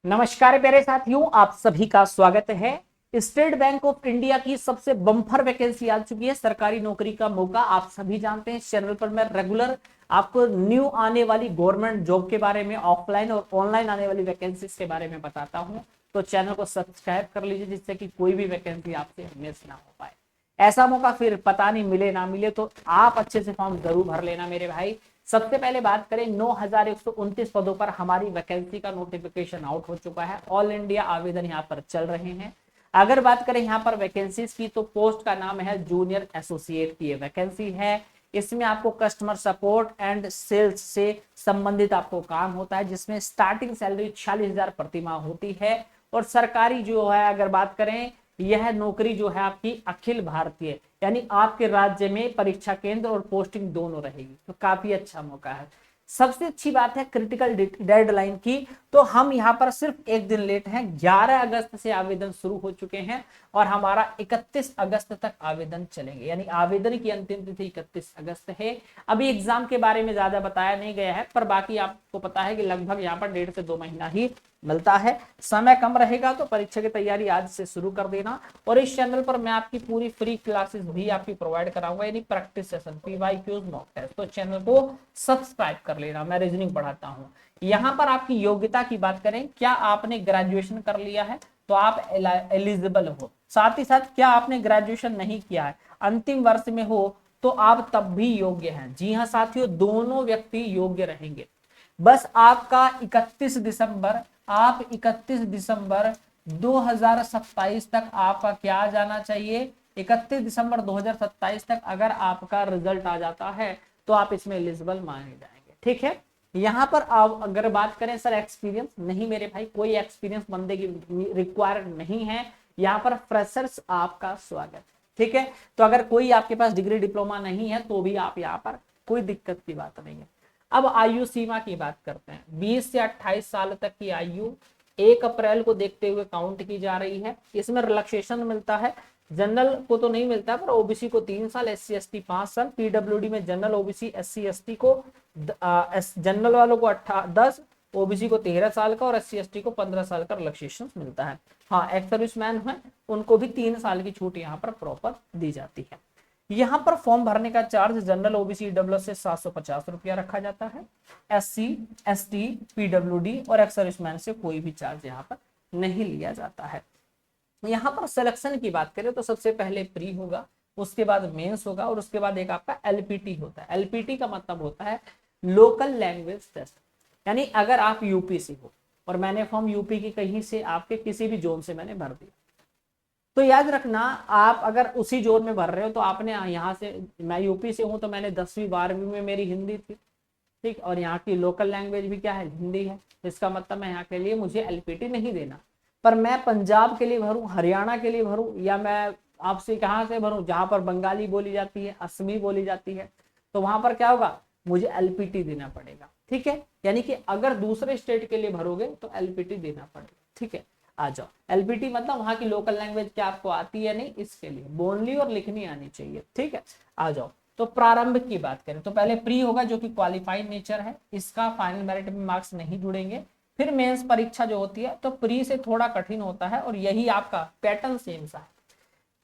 नमस्कार प्यारे साथियों, आप सभी का स्वागत है। स्टेट बैंक ऑफ इंडिया की सबसे बम्पर वैकेंसी आ चुकी है। सरकारी नौकरी का मौका आप सभी जानते हैं। इस चैनल पर मैं रेगुलर आपको न्यू आने वाली गवर्नमेंट जॉब के बारे में, ऑफलाइन और ऑनलाइन आने वाली वैकेंसीज के बारे में बताता हूं। तो चैनल को सब्सक्राइब कर लीजिए, जिससे कि कोई भी वैकेंसी आपसे मिस ना हो पाए। ऐसा मौका फिर पता नहीं मिले ना मिले, तो आप अच्छे से फॉर्म जरूर भर लेना मेरे भाई। सबसे पहले बात करें, 9,129 पदों पर हमारी वैकेंसी का नोटिफिकेशन आउट हो चुका है। ऑल इंडिया आवेदन यहाँ पर चल रहे हैं। अगर बात करें यहाँ पर वैकेंसीज की, तो पोस्ट का नाम है जूनियर एसोसिएट की वैकेंसी है। इसमें आपको कस्टमर सपोर्ट एंड सेल्स से संबंधित आपको काम होता है, जिसमें स्टार्टिंग सैलरी 46,000 प्रतिमाह होती है। और सरकारी जो है, अगर बात करें, यह नौकरी जो है आपकी अखिल भारतीय, यानी आपके राज्य में परीक्षा केंद्र और पोस्टिंग दोनों रहेगी। तो काफी अच्छा मौका है। सबसे अच्छी बात है क्रिटिकल डेडलाइन की, तो हम यहाँ पर सिर्फ एक दिन लेट हैं। 11 अगस्त से आवेदन शुरू हो चुके हैं और हमारा 31 अगस्त तक आवेदन चलेंगे, यानी आवेदन की अंतिम तिथि 31 अगस्त है। अभी एग्जाम के बारे में ज्यादा बताया नहीं गया है, पर बाकी आपको पता है कि लगभग यहाँ पर 1.5 से 2 महीना ही मिलता है। समय कम रहेगा तो परीक्षा की तैयारी आज से शुरू कर देना। और इस चैनल पर मैं आपकी पूरी फ्री क्लासेस भी आपकी प्रोवाइड कराऊंगा, यानी practice session, PYQs, mock test. तो चैनल को सब्सक्राइब कर लेना, मैं रीजनिंग पढ़ाता हूँ। यहाँ पर आपकी योग्यता की बात करें, क्या आपने ग्रेजुएशन कर लिया है तो आप एलिजिबल हो। साथ ही साथ क्या आपने ग्रेजुएशन नहीं किया है, अंतिम वर्ष में हो, तो आप तब भी योग्य हैं। जी हाँ साथियों, दोनों व्यक्ति योग्य रहेंगे। बस आपका 31 दिसंबर 2027 तक आपका क्या आ जाना चाहिए। 31 दिसंबर 2027 तक अगर आपका रिजल्ट आ जाता है तो आप इसमें एलिजिबल माने जाएंगे। ठीक है। यहाँ पर आप अगर बात करें, सर एक्सपीरियंस नहीं मेरे भाई, कोई एक्सपीरियंस बंदे की रिक्वायर्ड नहीं है। यहाँ पर फ्रेशर्स आपका स्वागत। ठीक है। तो अगर कोई आपके पास डिग्री डिप्लोमा नहीं है तो भी आप यहाँ पर, कोई दिक्कत की बात नहीं है। अब आयु सीमा की बात करते हैं। 20 से 28 साल तक की आयु 1 अप्रैल को देखते हुए काउंट की जा रही है। इसमें रिलैक्सेशन मिलता है। जनरल को तो नहीं मिलता, पर ओबीसी को 3 साल, SC ST 5 साल, पीडब्ल्यूडी में जनरल, ओबीसी, SC ST को जनरल वालों को 10, ओबीसी को 13 साल का और SC ST को 15 साल का रिलैक्सेशन मिलता है। हाँ, एक्स सर्विसमैन है उनको भी 3 साल की छूट यहाँ पर प्रॉपर दी जाती है। यहाँ पर फॉर्म भरने का चार्ज जनरल, ओबीसी, ईडब्ल्यूएस से 750 रुपया रखा जाता है। SC ST पीडब्ल्यूडी और एक्स सर्विसमैन से कोई भी चार्ज यहाँ पर नहीं लिया जाता है। यहाँ पर सिलेक्शन की बात करें तो सबसे पहले प्री होगा, उसके बाद मेंस होगा और उसके बाद एक आपका एलपीटी होता है। एलपीटी का मतलब होता है लोकल लैंग्वेज टेस्ट, यानी अगर आप यूपी से हो और मैंने फॉर्म यूपी की कहीं से, आपके किसी भी जोन से मैंने भर दिया, तो याद रखना, आप अगर उसी जोन में भर रहे हो तो आपने यहाँ से, मैं यूपी से हूँ तो मैंने 10वीं 12वीं में मेरी हिंदी थी, ठीक, और यहाँ की लोकल लैंग्वेज भी क्या है, हिंदी है। इसका मतलब मैं यहाँ के लिए मुझे एलपीटी नहीं देना। पर मैं पंजाब के लिए भरूं, हरियाणा के लिए भरूं, या मैं आपसे कहाँ से भरूं, जहां पर बंगाली बोली जाती है, असमी बोली जाती है, तो वहां पर क्या होगा, मुझे एलपीटी देना पड़ेगा। ठीक है। यानी कि अगर दूसरे स्टेट के लिए भरोगे तो एलपीटी देना पड़ेगा। ठीक है। आ जाओ। एलपीटी मतलब वहां की लोकल लैंग्वेज क्या आपको आती है नहीं, इसके लिए बोलनी और लिखनी आनी चाहिए। ठीक है। आ जाओ। तो प्रारंभ की बात करें तो पहले प्री होगा, जो कि क्वालिफाइड नेचर है, इसका फाइनल मेरिट में मार्क्स नहीं जुड़ेंगे। फिर मेंस परीक्षा जो होती है तो प्री से थोड़ा कठिन होता है और यही आपका पैटर्न सेम सा है।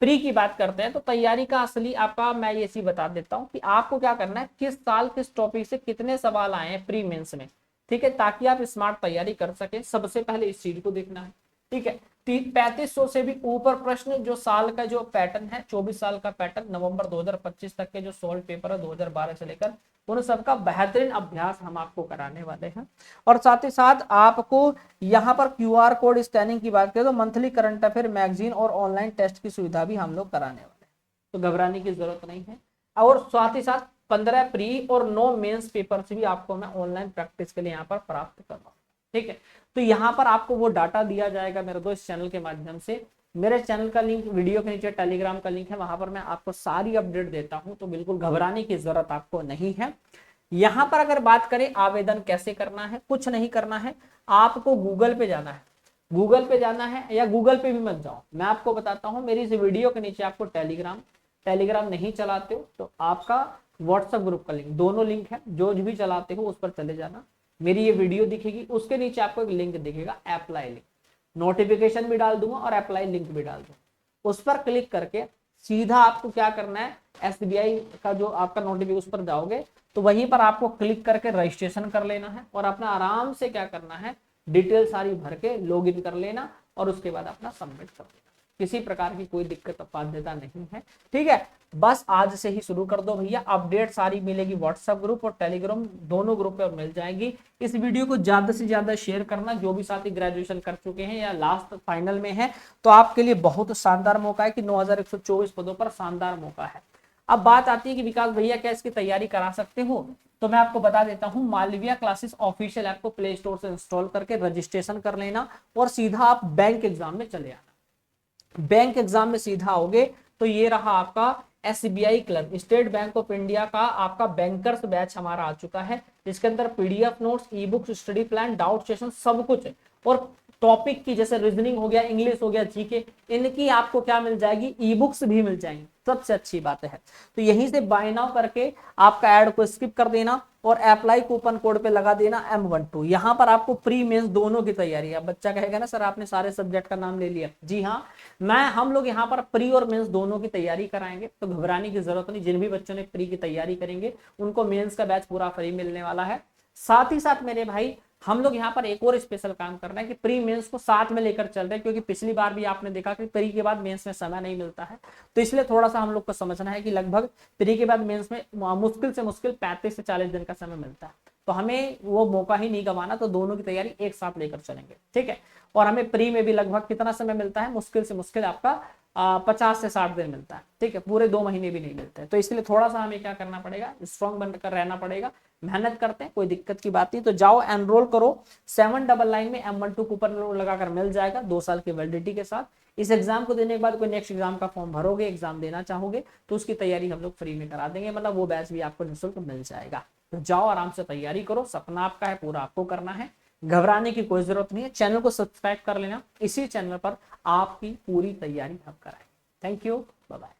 प्री की बात करते हैं तो तैयारी का असली आपका, मैं ये चीज बता देता हूँ कि आपको क्या करना है, किस साल किस टॉपिक से कितने सवाल आए हैं प्री मेंस में। ठीक है, ताकि आप स्मार्ट तैयारी कर सके। सबसे पहले इस चीज को देखना है। ठीक है। 3500 से भी ऊपर प्रश्न, जो साल का जो पैटर्न है, 24 साल का पैटर्न, नवंबर 2025 तक के जो सॉल्व पेपर है 2012 से लेकर, उन सबका बेहतरीन अभ्यास हम आपको कराने वाले हैं। और साथ ही साथ आपको यहाँ पर QR कोड स्कैनिंग की बात करें तो मंथली करंट अफेयर मैगजीन और ऑनलाइन टेस्ट की सुविधा भी हम लोग कराने वाले हैं, तो घबराने की जरूरत नहीं है। और साथ ही साथ 15 प्री और 9 मेंस पेपर भी आपको मैं ऑनलाइन प्रैक्टिस के लिए यहाँ पर प्राप्त करवाऊंगा। ठीक है। तो यहाँ पर आपको वो डाटा दिया जाएगा मेरे दोस्त इस चैनल के माध्यम से। मेरे चैनल का लिंक वीडियो के नीचे टेलीग्राम का लिंक है, वहां पर मैं आपको सारी अपडेट देता हूं, तो बिल्कुल घबराने की जरूरत आपको नहीं है। यहां पर अगर बात करें आवेदन कैसे करना है, कुछ नहीं करना है, आपको गूगल पे जाना है। गूगल पे जाना है, या गूगल पे भी मत जाओ, मैं आपको बताता हूं, मेरी इस वीडियो के नीचे आपको टेलीग्राम नहीं चलाते हो तो आपका व्हाट्सएप ग्रुप का लिंक, दोनों लिंक है, जो भी चलाते हो उस पर चले जाना। मेरी ये वीडियो दिखेगी, उसके नीचे आपको एक लिंक दिखेगा, अप्लाई लिंक, नोटिफिकेशन भी डाल दूंगा और अप्लाई लिंक भी डाल दूंगा। उस पर क्लिक करके सीधा आपको क्या करना है, SBI का जो आपका नोटिफिकेशन, उस पर जाओगे तो वहीं पर आपको क्लिक करके रजिस्ट्रेशन कर लेना है और अपना आराम से क्या करना है, डिटेल सारी भर के लॉग इन कर लेना और उसके बाद अपना सबमिट कर देना। किसी प्रकार की कोई दिक्कत बाध्यता नहीं है, ठीक है। बस आज से ही शुरू कर दो भैया। अपडेट सारी मिलेगी व्हाट्सएप ग्रुप और टेलीग्राम दोनों ग्रुप पे मिल जाएगी। इस वीडियो को ज्यादा से ज्यादा शेयर करना, जो भी साथी ग्रेजुएशन कर चुके हैं या लास्ट फाइनल में है, तो आपके लिए बहुत शानदार मौका है कि 9124 पदों पर शानदार मौका है। अब बात आती है कि विकास भैया क्या इसकी तैयारी करा सकते हो, तो मैं आपको बता देता हूं, मालविया क्लासेस ऑफिशियल ऐप को प्ले स्टोर से इंस्टॉल करके रजिस्ट्रेशन कर लेना और सीधा आप बैंक एग्जाम में चले आना। बैंक एग्जाम में सीधा आओगे तो ये रहा आपका SBI clerk, state bank of India का आपका बैंकर्स बैच हमारा आ चुका है, जिसके अंदर PDF notes, e books, study plan, doubt session सब कुछ है। और टॉपिक की जैसे रीजनिंग हो गया, इंग्लिश हो गया, जीके, इनकी आपको क्या मिल जाएगी, ई बुक्स भी मिल जाएंगी। सबसे अच्छी बात है, तो यहीं से बाय नाउ करके आपका ऐड को स्किप कर देना और अप्लाई कूपन कोड पे लगा देना M12। यहाँ पर आपको प्री मेंस दोनों की तैयारी है। बच्चा कहेगा ना सर आपने सारे सब्जेक्ट का नाम ले लिया, जी हाँ, हम लोग यहाँ पर प्री और मेंस दोनों की तैयारी कराएंगे, तो घबराने की जरूरत नहीं। जिन भी बच्चों ने प्री की तैयारी करेंगे उनको मेंस का बैच पूरा फ्री मिलने वाला है। साथ ही साथ मेरे भाई हम लोग यहाँ पर एक और स्पेशल काम कर रहे हैं कि प्री मेंस को साथ में लेकर चल रहे हैं, क्योंकि पिछली बार भी आपने देखा कि प्री के बाद मेंस में समय नहीं मिलता है, तो इसलिए थोड़ा सा हम लोग को समझना है कि लगभग प्री के बाद मेंस में मुश्किल से मुश्किल 35 से 40 दिन का समय मिलता है, तो हमें वो मौका ही नहीं गंवाना, तो दोनों की तैयारी एक साथ लेकर चलेंगे, ठीक है। और हमें प्री में भी लगभग कितना समय मिलता है, मुश्किल से मुश्किल आपका 50 से 60 दिन मिलता है, ठीक है, पूरे 2 महीने भी नहीं मिलते हैं। तो इसलिए थोड़ा सा हमें क्या करना पड़ेगा, स्ट्रॉन्ग बनकर रहना पड़ेगा, मेहनत करते हैं, कोई दिक्कत की बात नहीं। तो जाओ एनरोल करो, 799 में M12 कूपन लगाकर मिल जाएगा 2 साल की वैलिडिटी के साथ। इस एग्जाम को देने के बाद कोई नेक्स्ट एग्जाम का फॉर्म भरोगे, एग्जाम देना चाहोगे, तो उसकी तैयारी हम लोग फ्री में करा देंगे, मतलब वो बैच भी आपको निःशुल्क मिल जाएगा। तो जाओ आराम से तैयारी करो, सपना आपका है, पूरा आपको करना है, घबराने की कोई जरूरत नहीं है। चैनल को सब्सक्राइब कर लेना, इसी चैनल पर आपकी पूरी तैयारी हम कराएंगे। Thank you, bye bye.